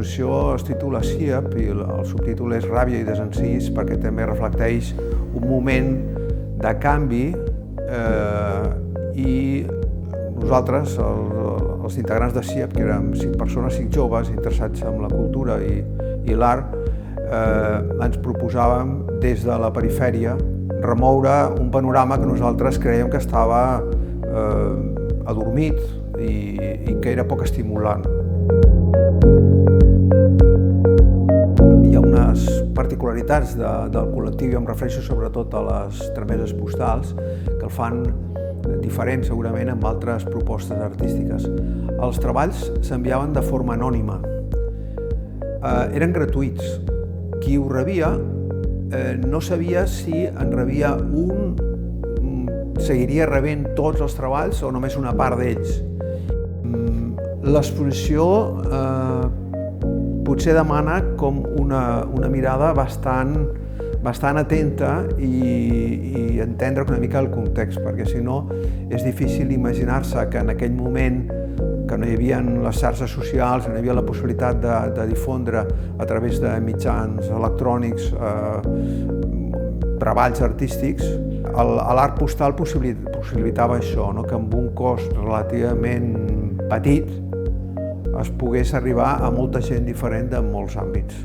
L'exposició es titula SIEP i el subtítol és Ràbia i desencís, perquè també reflecteix un moment de canvi i nosaltres, els integrants de SIEP, que érem 5 persones, 5 joves interessats en la cultura i l'art, ens proposàvem des de la perifèria remoure un panorama que nosaltres creiem que estava adormit i que era poc estimulant. Hi ha unes particularitats del col·lectiu, i em refereixo sobretot a les trameses postals, que el fan diferent segurament amb altres propostes artístiques. Els treballs s'enviaven de forma anònima, eren gratuïts. Qui ho rebia no sabia si en rebia un, seguiria rebent tots els treballs o només una part d'ells. L'exposició potser demana com una mirada bastant atenta i entendre una mica el context, perquè si no és difícil imaginar-se que en aquell moment que no hi havia les xarxes socials, no hi havia la possibilitat de difondre a través de mitjans electrònics treballs artístics, l'art postal possibilitava això, que amb un cost relativament petit es pogués arribar a molta gent diferent de molts àmbits.